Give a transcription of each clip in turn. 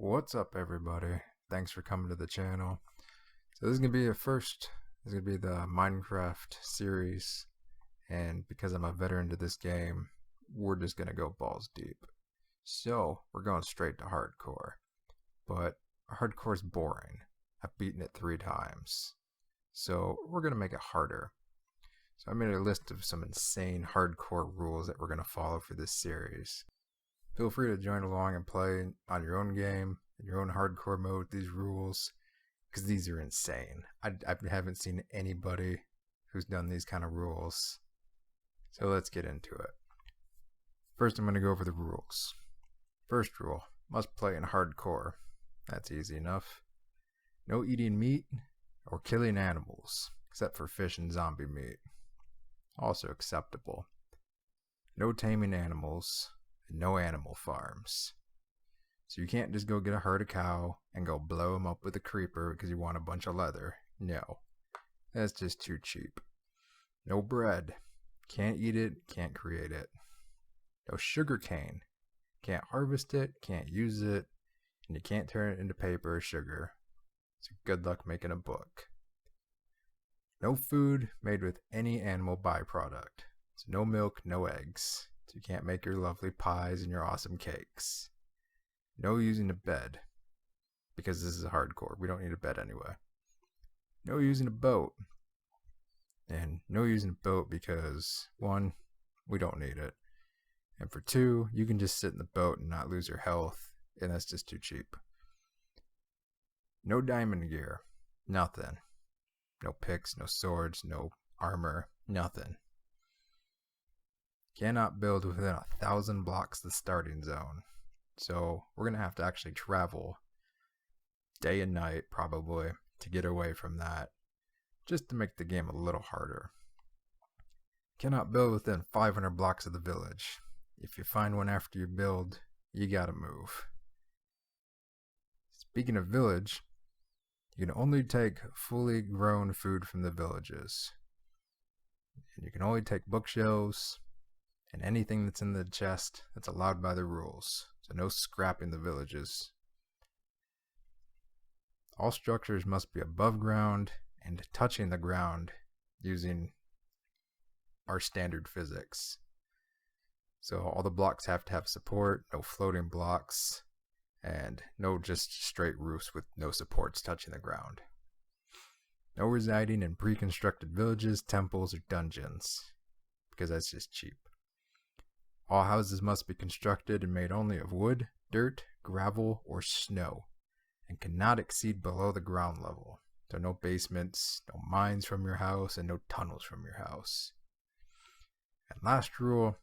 What's up, everybody? Thanks for coming to the channel. So this is gonna be a first. This is gonna be the Minecraft series, and because I'm a veteran to this game, we're just gonna go balls deep. So we're going straight to hardcore, but hardcore's boring. I've beaten it 3 times, so we're gonna make it harder. So I made a list of some insane hardcore rules that we're gonna follow for this series. Feel free to join along and play on your own game, in your own hardcore mode with these rules, because these are insane. I haven't seen anybody who's done these kind of rules. So let's get into it. First, I'm going to go over the rules. First rule, must play in hardcore. That's easy enough. No eating meat or killing animals, except for fish and zombie meat. Also acceptable. No taming animals. No animal farms. So you can't just go get a herd of cow and go blow them up with a creeper because you want a bunch of leather. No, that's just too cheap. No bread. Can't eat it, can't create it. No sugar cane. Can't harvest it, can't use it, and you can't turn it into paper or sugar. So good luck making a book. No food made with any animal byproduct. So no milk, no eggs. So you can't make your lovely pies and your awesome cakes. No using a bed, because this is hardcore. We don't need a bed anyway. No using a boat. And no using a boat because, 1, we don't need it. And for 2, you can just sit in the boat and not lose your health, and that's just too cheap. No diamond gear. Nothing. No picks, no swords, no armor, nothing. Cannot build within 1,000 blocks of the starting zone. So we're going to have to actually travel day and night probably to get away from that, just to make the game a little harder. Cannot build within 500 blocks of the village. If you find one after you build, you gotta move. Speaking of village, you can only take fully grown food from the villages. And you can only take bookshelves and anything that's in the chest that's allowed by the rules. So no scrapping the villages. All structures must be above ground and touching the ground using our standard physics. So all the blocks have to have support, no floating blocks, and no just straight roofs with no supports touching the ground. No residing in pre-constructed villages, temples, or dungeons, because that's just cheap. All houses must be constructed and made only of wood, dirt, gravel, or snow, and cannot exceed below the ground level. So no basements, no mines from your house, and no tunnels from your house. And last rule,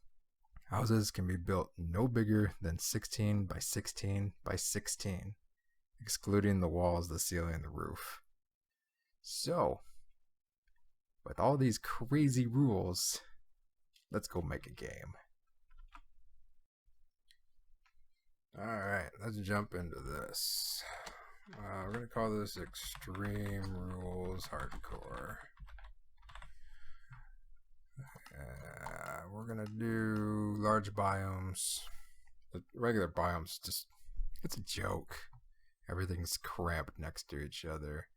houses can be built no bigger than 16 by 16 by 16, excluding the walls, the ceiling, and the roof. So, with all these crazy rules, let's go make a game. Alright, let's jump into this. We're going to call this Extreme Rules Hardcore. We're going to do large biomes. The regular biomes, just, it's a joke. Everything's cramped next to each other.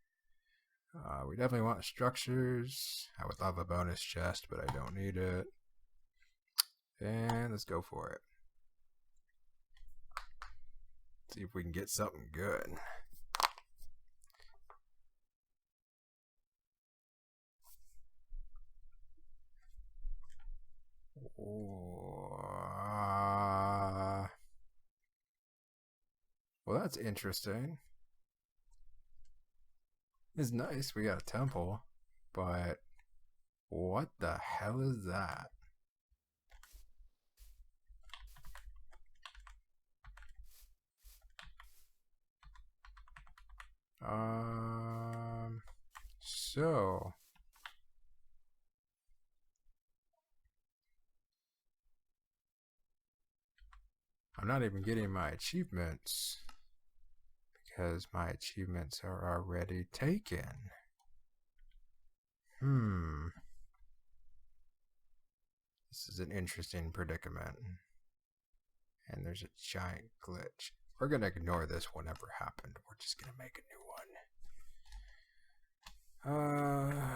We definitely want structures. I would love a bonus chest, but I don't need it. And let's go for it. See if we can get something good. Well, that's interesting. It's nice, we got a temple, but what the hell is that? So I'm not even getting my achievements because my achievements are already taken. This is an interesting predicament. And there's a giant glitch. We're gonna ignore this whatever happened. We're just gonna make a new one.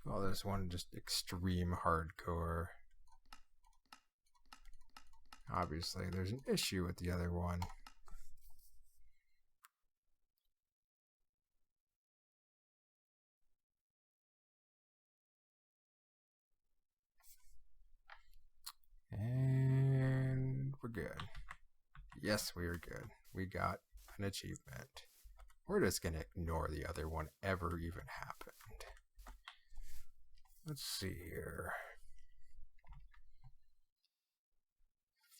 Well, this one just extreme hardcore. Obviously, there's an issue with the other one. And we're good. Yes, we are good. We got an achievement. We're just gonna ignore the other one ever even happened. Let's see here.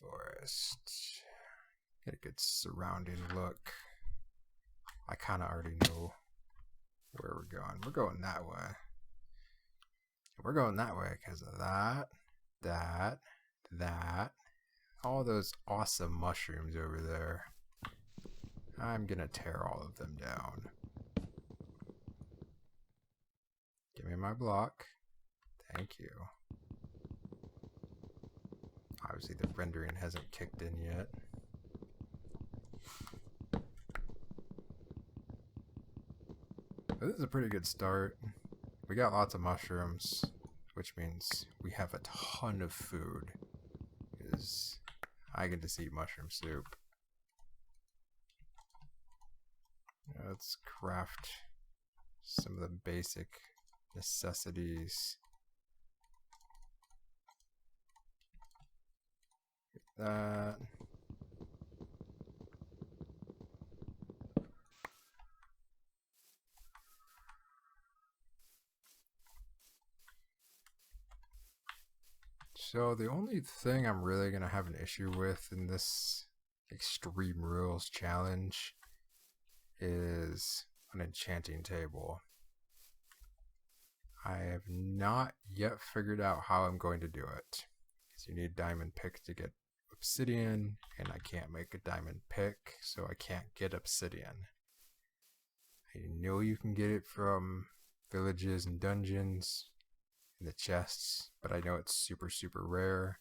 Forest. Get a good surrounding look. I kind of already know where we're going. We're going that way. We're going that way because of that. All those awesome mushrooms over there. I'm gonna tear all of them down. Give me my block. Thank you. Obviously the rendering hasn't kicked in yet. But this is a pretty good start. We got lots of mushrooms, which means we have a ton of food. Because I get to eat mushroom soup. Let's craft some of the basic necessities. Get that. So the only thing I'm really going to have an issue with in this Extreme Rules challenge is an enchanting table. I have not yet figured out how I'm going to do it. Because you need diamond pick to get obsidian, and I can't make a diamond pick, so I can't get obsidian. I know you can get it from villages and dungeons, in the chests, but I know it's super rare,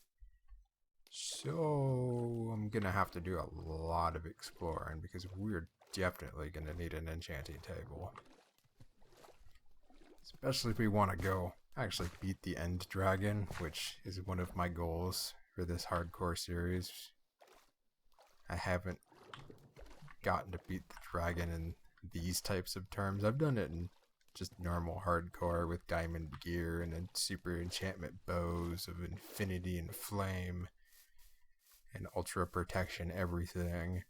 so I'm gonna have to do a lot of exploring because we're definitely gonna need an enchanting table, especially if we want to go actually beat the end dragon, which is one of my goals for this hardcore series. I haven't gotten to beat the dragon in these types of terms. I've done it in just normal hardcore with diamond gear and then super enchantment bows of infinity and flame and ultra protection everything.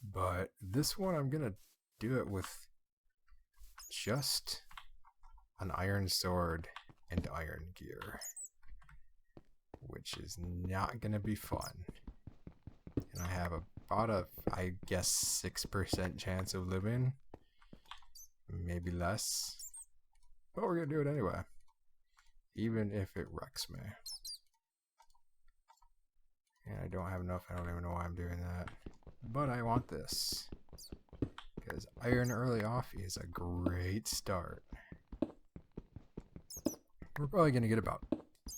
But this one I'm gonna do it with just an iron sword and iron gear, which is not gonna be fun. And I have about a, I guess, 6% chance of living. Maybe less, but we're gonna do it anyway, even if it wrecks me. And I don't have enough. I don't even know why I'm doing that, but I want this because iron early off is a great start. We're probably gonna get about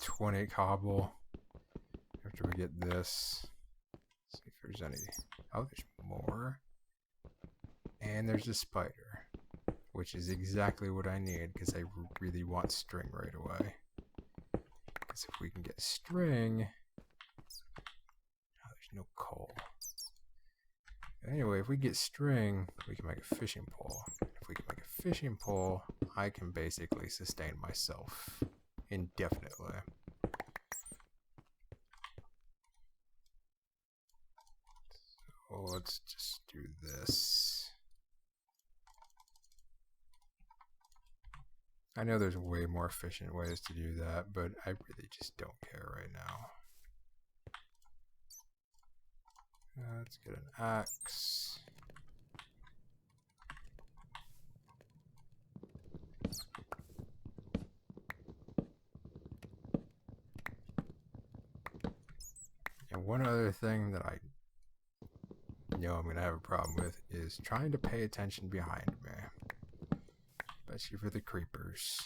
20 cobble after we get this. Let's see if there's any. Oh, there's more, and there's a spider, which is exactly what I need because I really want string right away. Because if we can get string... Oh, there's no coal. Anyway, if we get string, we can make a fishing pole. If we can make a fishing pole, I can basically sustain myself indefinitely. So let's just do this. I know there's way more efficient ways to do that, but I really just don't care right now. Let's get an axe. And one other thing that I know I'm going to have a problem with is trying to pay attention behind me. Especially for the creepers.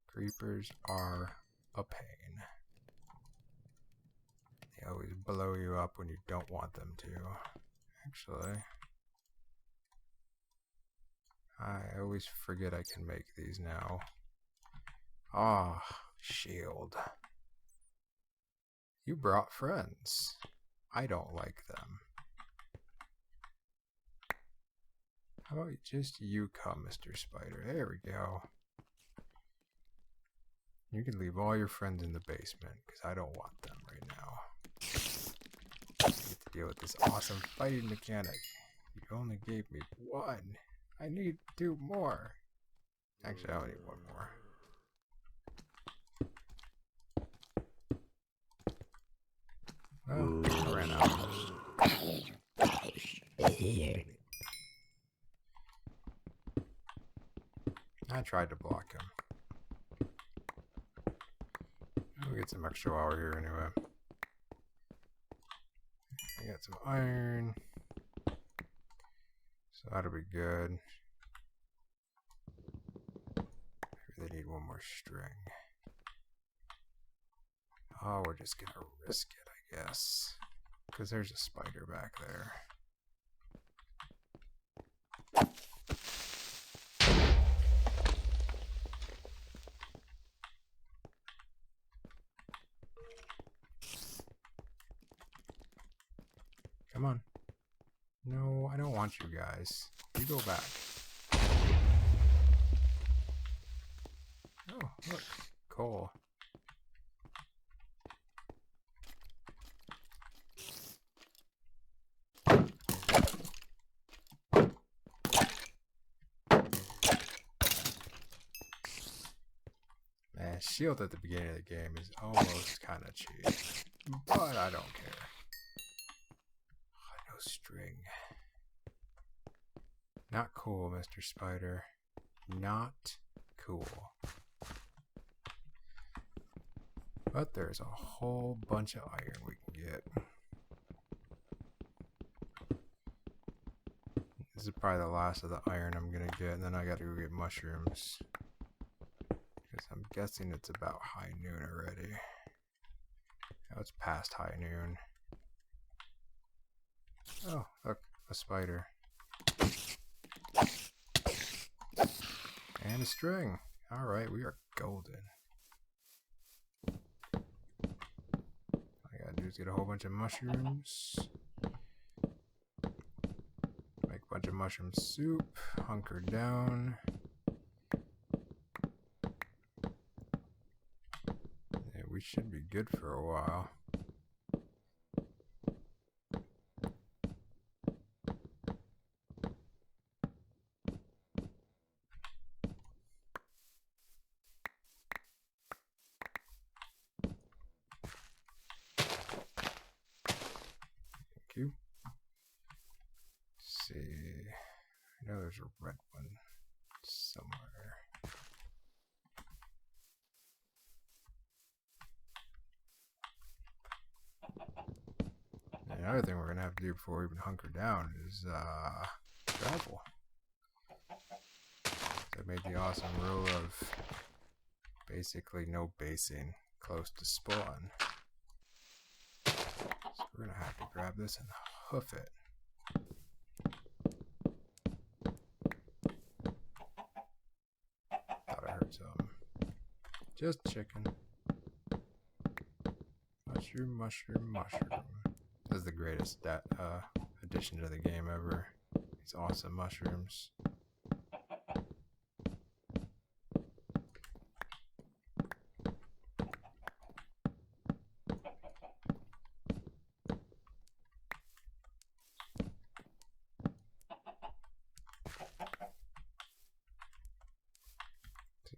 Creepers are a pain. They always blow you up when you don't want them to. Actually, I always forget I can make these now. Ah, shield. You brought friends. I don't like them. How about just you come, Mr. Spider? There we go. You can leave all your friends in the basement, because I don't want them right now. I get to deal with this awesome fighting mechanic. You only gave me one. I need 2 more. Actually, I only need 1 more. Oh, I ran out. I tried to block him. We'll get some extra while we're here anyway. I got some iron. So that'll be good. Maybe they need 1 more string. Oh, we're just gonna risk it, I guess. Because there's a spider back there. Come on. No, I don't want you guys. You go back. Oh, look. Coal. Man, shield at the beginning of the game is almost kind of cheap. But I don't care. No string. Not cool, Mr. Spider. Not cool. But there's a whole bunch of iron we can get. This is probably the last of the iron I'm gonna get, and then I gotta go get mushrooms. Because I'm guessing it's about high noon already. Oh, it's past high noon. Oh, look, a spider. And a string. Alright, we are golden. All I gotta do is get a whole bunch of mushrooms. Make a bunch of mushroom soup. Hunker down. Yeah, we should be good for a while. You. See, I know there's a red one somewhere. And the other thing we're gonna have to do before we even hunker down is travel. I made the awesome rule of basically no basing close to spawn. So we're gonna have to grab this and hoof it. Thought I heard some. Just chicken. Mushroom, mushroom, mushroom. This is the greatest addition to the game ever. These awesome mushrooms.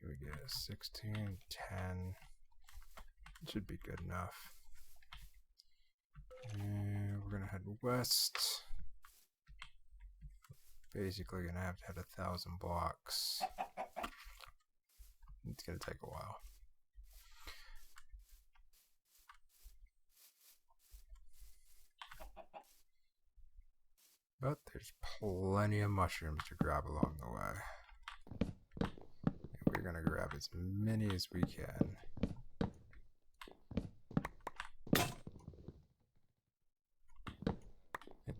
We get 16, 10. It should be good enough. And we're gonna head west. Basically gonna have to head 1,000 blocks. It's gonna take a while. But there's plenty of mushrooms to grab along the way. We're gonna grab as many as we can.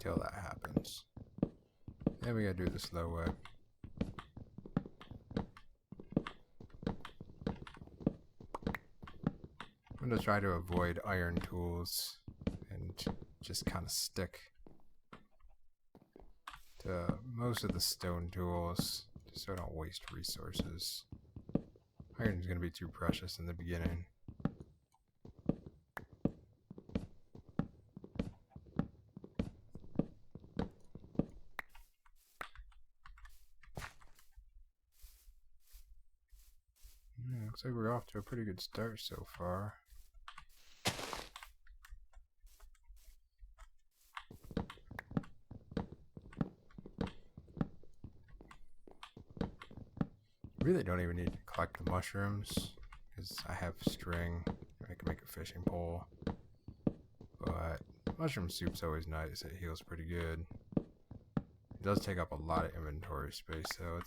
till that happens. And we gotta do it the slow way. I'm gonna try to avoid iron tools and just kind of stick to most of the stone tools just so I don't waste resources. Iron's gonna be too precious in the beginning. Looks like we're off to a pretty good start so far. Really don't even need to collect the mushrooms because I have string. I can make a fishing pole. But mushroom soup's always nice. It heals pretty good. It does take up a lot of inventory space, so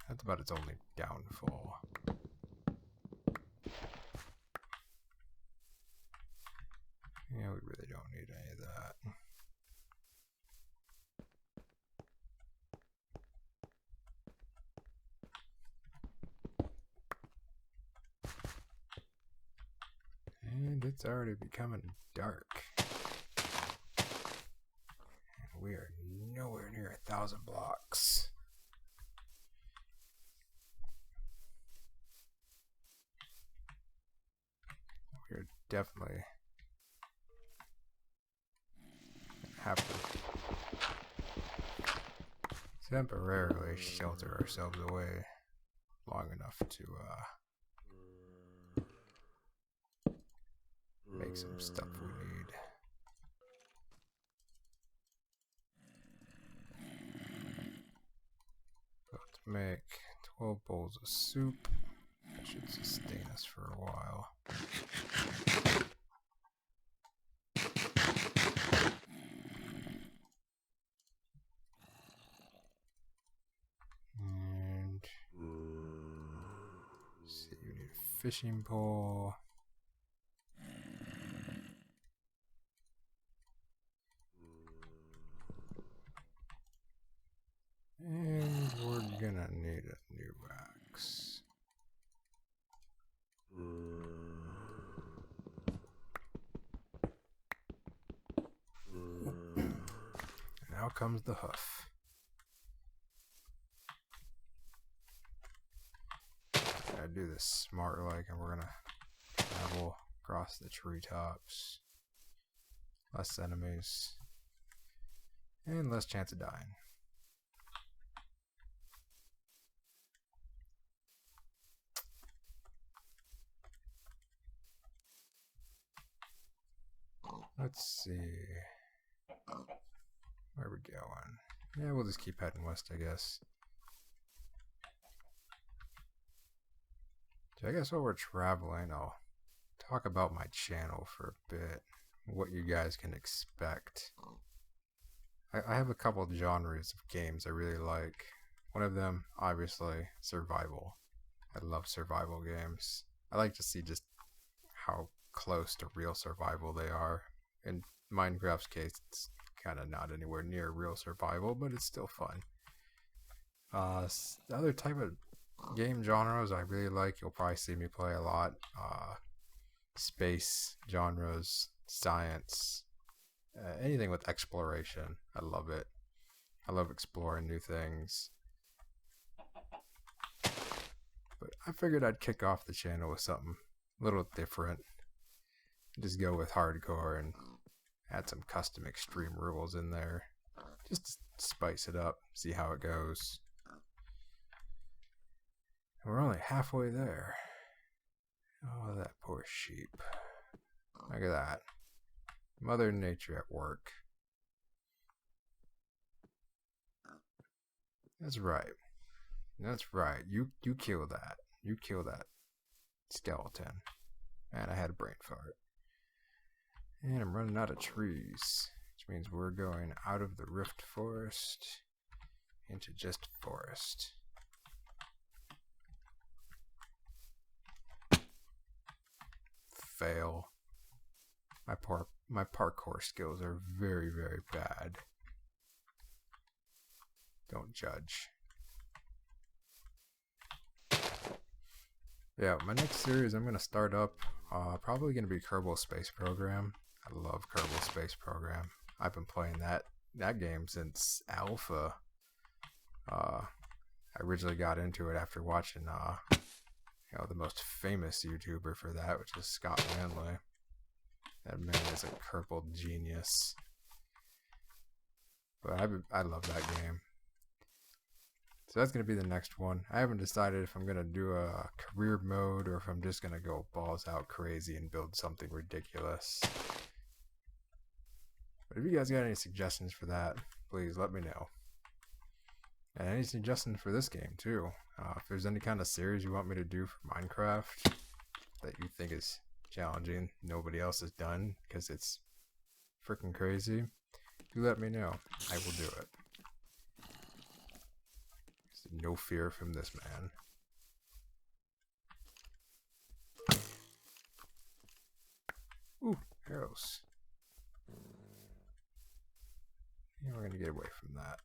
that's about its only downfall. Yeah, we really don't need any of that. And it's already becoming dark. And we are nowhere near 1,000 blocks. We're definitely have to temporarily shelter ourselves away long enough to make some stuff we need. So to make 12 bowls of soup, that should sustain us for a while. And let's see, we need a fishing pole. And we're gonna need a new axe. Now comes the hoof. Gotta do this smart like, and we're gonna travel across the treetops. Less enemies. And less chance of dying. Let's see. Where are we going? Yeah, we'll just keep heading west, I guess. So I guess while we're traveling, I'll talk about my channel for a bit. What you guys can expect. I have a couple of genres of games I really like. One of them, obviously, survival. I love survival games. I like to see just how close to real survival they are. In Minecraft's case, it's kind of not anywhere near real survival, but it's still fun. The other type of game genres I really like, you'll probably see me play a lot. Space genres, science, anything with exploration. I love it. I love exploring new things. But I figured I'd kick off the channel with something a little different. Just go with hardcore and add some custom extreme rules in there. Just to spice it up, see how it goes. And we're only halfway there. Oh, that poor sheep. Look at that. Mother Nature at work. That's right. That's right. You kill that. You kill that skeleton. Man, I had a brain fart. And I'm running out of trees, which means we're going out of the Rift Forest into just forest. Fail. My parkour skills are very, very bad. Don't judge. Yeah, my next series I'm going to start up, probably going to be Kerbal Space Program. I love Kerbal Space Program. I've been playing that game since Alpha. I originally got into it after watching the most famous YouTuber for that, which is Scott Manley. That man is a Kerbal genius. But I love that game. So that's going to be the next one. I haven't decided if I'm going to do a career mode or if I'm just going to go balls out crazy and build something ridiculous. But if you guys got any suggestions for that, please let me know. And any suggestions for this game too. If there's any kind of series you want me to do for Minecraft that you think is challenging, nobody else has done because it's freaking crazy, do let me know. I will do it. There's no fear from this man. Ooh, arrows. Yeah, we're gonna get away from that.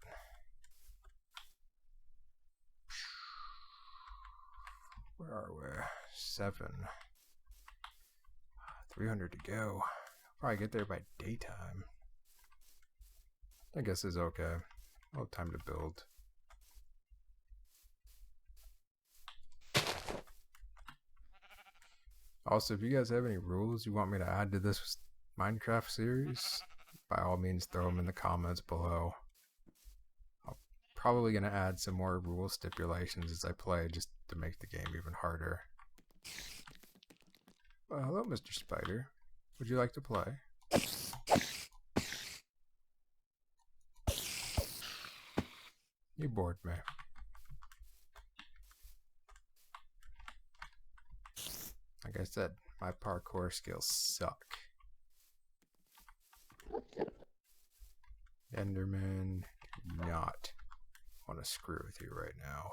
Where are we? 7. 300 to go. Probably get there by daytime. I guess it's okay. I'll have time to build. Also, if you guys have any rules you want me to add to this Minecraft series, by all means throw them in the comments below. I'm probably going to add some more rule stipulations as I play just to make the game even harder. Well, hello, Mr. Spider. Would you like to play? You bored me. Like I said, my parkour skills suck. Enderman, do not want to screw with you right now.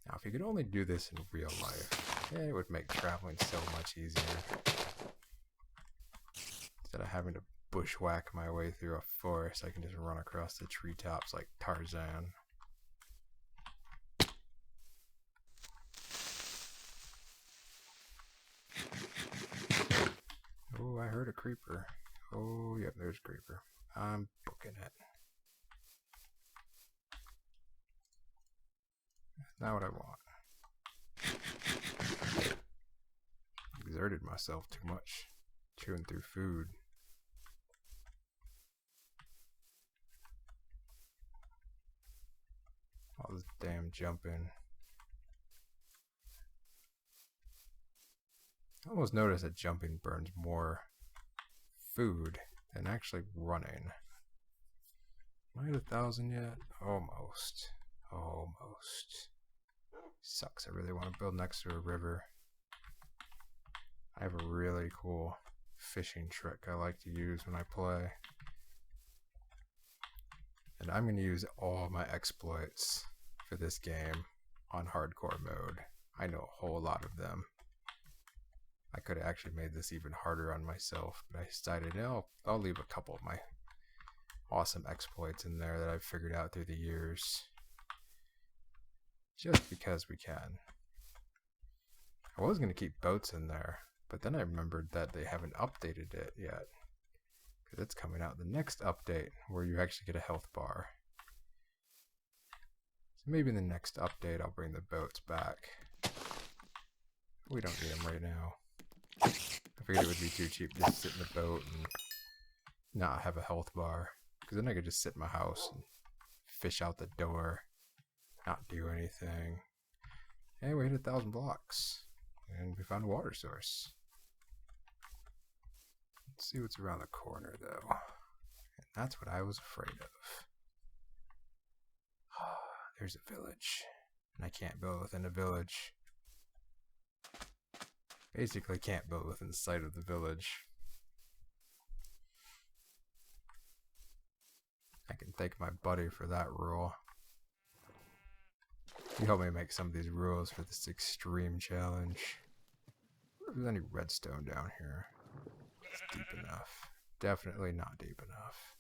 Now, if you could only do this in real life, it would make traveling so much easier. Instead of having to bushwhack my way through a forest, I can just run across the treetops like Tarzan. Oh, I heard a creeper. Oh, yep, there's a creeper. I'm booking it. Not what I want. Exerted myself too much, chewing through food. All this damn jumping. I almost noticed that jumping burns more food than actually running. Am I at 1,000 yet? Almost. Almost. Sucks. I really want to build next to a river. I have a really cool fishing trick I like to use when I play. And I'm going to use all my exploits for this game on hardcore mode. I know a whole lot of them. I could have actually made this even harder on myself, but I decided, no, I'll leave a couple of my awesome exploits in there that I've figured out through the years. Just because we can. I was going to keep boats in there, but then I remembered that they haven't updated it yet. Because it's coming out the next update where you actually get a health bar. So maybe in the next update I'll bring the boats back. We don't need them right now. I figured it would be too cheap just to sit in the boat and not have a health bar. Because then I could just sit in my house and fish out the door, not do anything. And we hit 1,000 blocks. And we found a water source. Let's see what's around the corner though. And that's what I was afraid of. There's a village. And I can't build within a village. Basically can't build within sight of the village. I can thank my buddy for that rule. You help me make some of these rules for this extreme challenge. I wonder if there's any redstone down here. It's deep enough. Definitely not deep enough.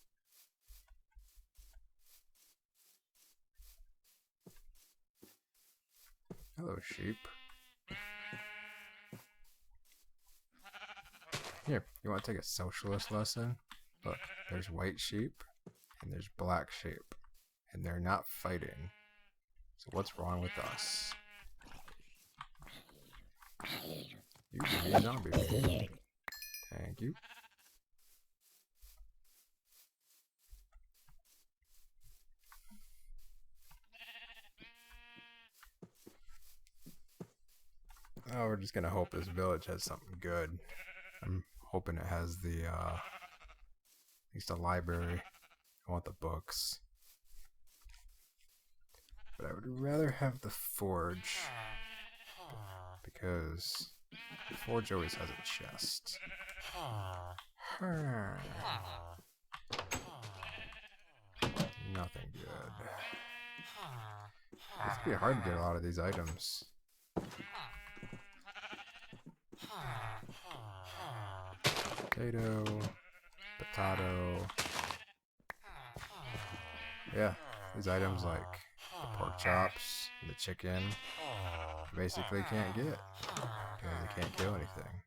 Hello, sheep. Here, you want to take a socialist lesson? Look, there's white sheep and there's black sheep, and they're not fighting. So what's wrong with us? You can be a zombie. Thank you. Oh, we're just gonna hope this village has something good. I'm hoping it has the, at least a library. I want the books. But I would rather have the forge. Because the forge always has a chest. Nothing good. It's gonna be hard to get a lot of these items. Potato, potato. Yeah, these items like the pork chops and the chicken basically can't get because they can't kill anything.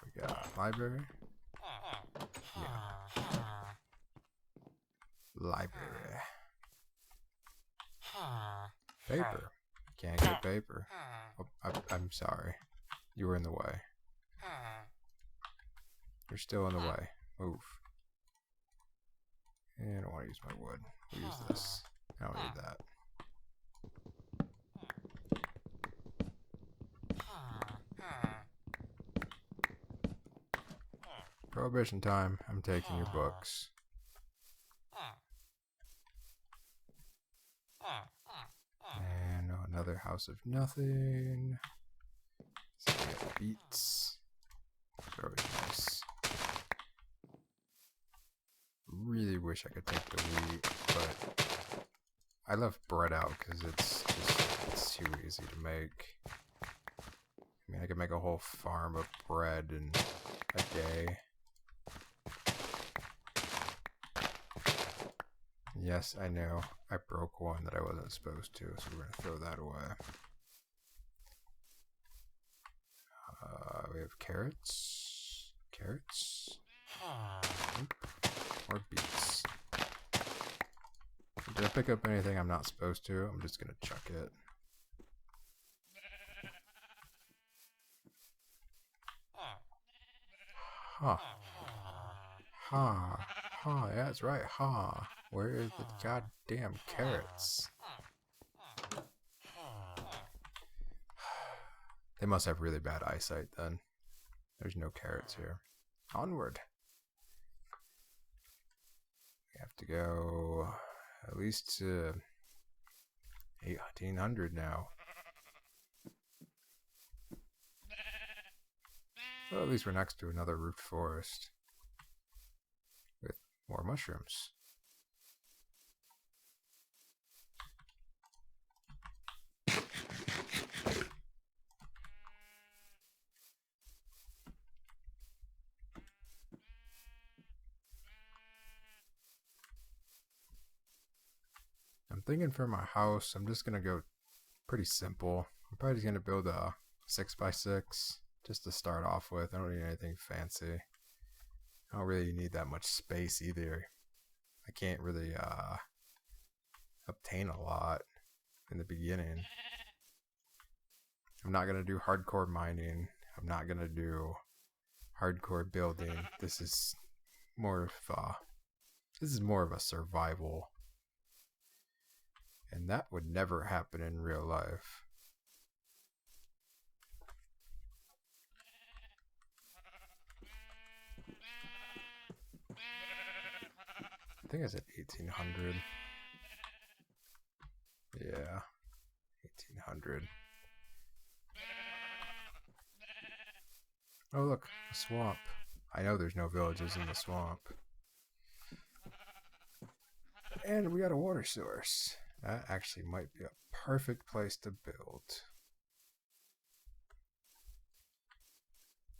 We got library. Yeah. Library. Paper. Can't get paper. Oh, I'm sorry. You were in the way. You're still in the way. Move. And I don't want to use my wood. We'll use this. I don't need that. Prohibition time. I'm taking your books. And another house of nothing. So we got beets. Very nice. Really wish I could take the wheat, but I left bread out because it's too easy to make. I mean, I could make a whole farm of bread in a day. Yes, I know. I broke one that I wasn't supposed to, so we're going to throw that away. We have carrots. Carrots. Nope. Or beets. Did I pick up anything I'm not supposed to? I'm just going to chuck it. Huh. Ha. Ha. Yeah, that's right. Ha. Where is the goddamn carrots? They must have really bad eyesight then. There's no carrots here. Onward. We have to go at least to 1800 now. Well, at least we're next to another roofed forest with more mushrooms. I'm thinking for my house, I'm just gonna go pretty simple. I'm probably just gonna build a 6x6 just to start off with. I don't need anything fancy. I don't really need that much space either. I can't really obtain a lot in the beginning. I'm not gonna do hardcore mining. I'm not gonna do hardcore building. This is more of a survival. And that would never happen in real life. I think I said 1800. Yeah, 1800. Oh look, a swamp. I know there's no villages in the swamp. And we got a water source. That actually might be a perfect place to build.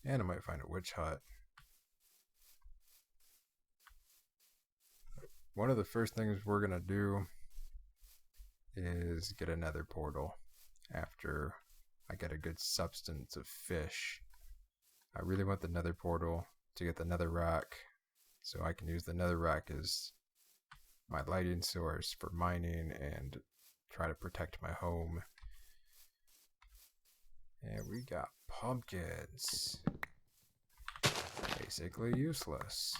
And I might find a witch hut. One of the first things we're going to do is get a nether portal after I get a good substance of fish. I really want the nether portal to get the nether rack so I can use the nether rack as my lighting source for mining and try to protect my home. And we got pumpkins. Basically useless.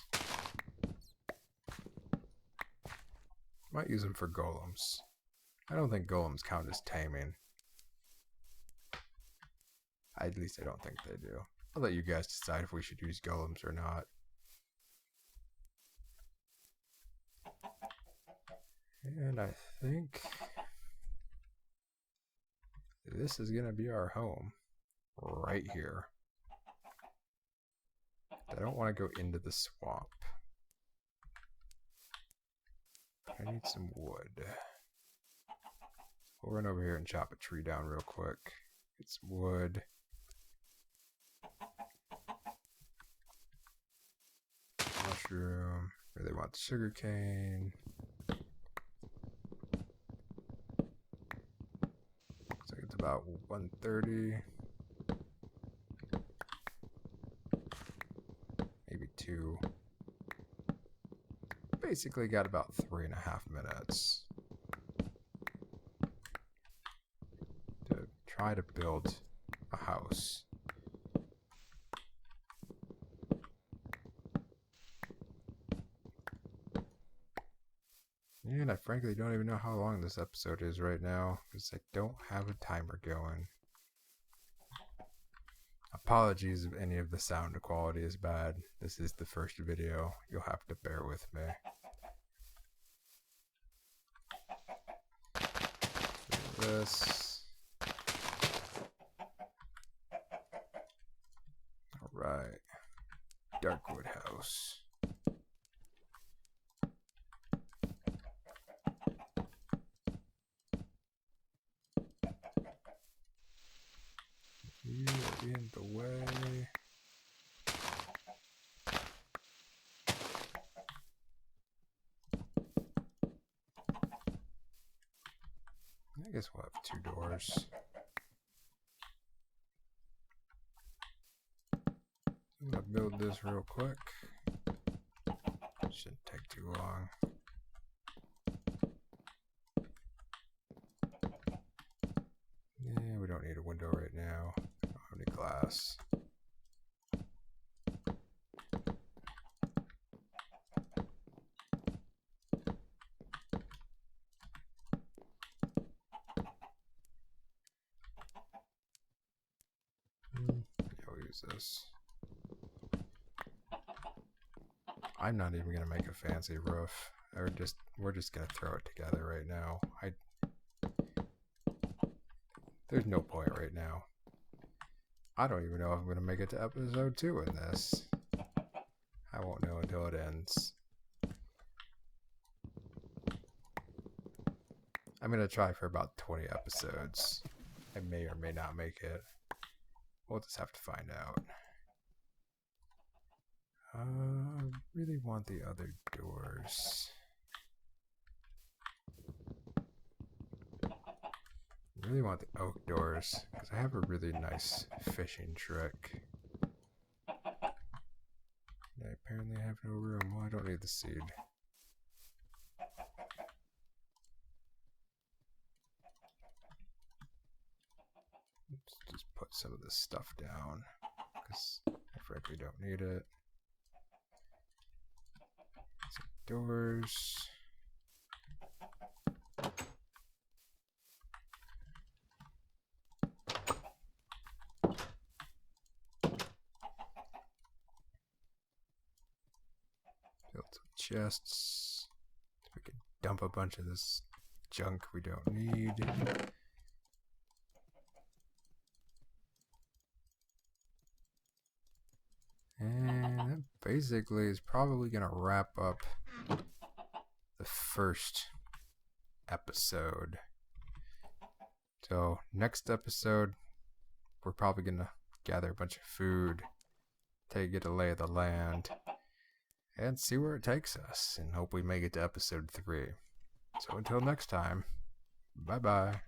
Might use them for golems. I don't think golems count as taming. At least I don't think they do. I'll let you guys decide if we should use golems or not. And I think this is gonna be our home. Right here. I don't want to go into the swamp. I need some wood. We'll run over here and chop a tree down real quick. Get some wood. Mushroom. Really want sugar cane. Looks like it's about 130. Maybe 2. Basically got about 3.5 minutes to try to build a house. And I frankly don't even know how long this episode is right now because I don't have a timer going. Apologies if any of the sound quality is bad. This is the first video. You'll have to bear with me. This. Alright. Darkwood house. You are in the way. I guess we'll have 2 doors. I'm gonna build this real quick. Shouldn't take too long. Yeah, we don't need a window right now. I don't have any glass. I'll use this. I'm not even gonna make a fancy roof. We're just gonna throw it together right now. There's no point right now. I don't even know if I'm gonna make it to episode 2 in this. I won't know until it ends. I'm gonna try for about 20 episodes. I may or may not make it. We'll just have to find out. I really want the other doors. I really want the oak doors because I have a really nice fishing trick. I apparently have no room. Well, I don't need the seed. Let's just put some of this stuff down because I frankly don't need it. Some doors. Build some chests. We can dump a bunch of this junk we don't need. And that basically is probably going to wrap up the first episode. So next episode, we're probably gonna gather a bunch of food, get a lay of the land, and see where it takes us, and hope we make it to episode 3. So until next time, bye bye.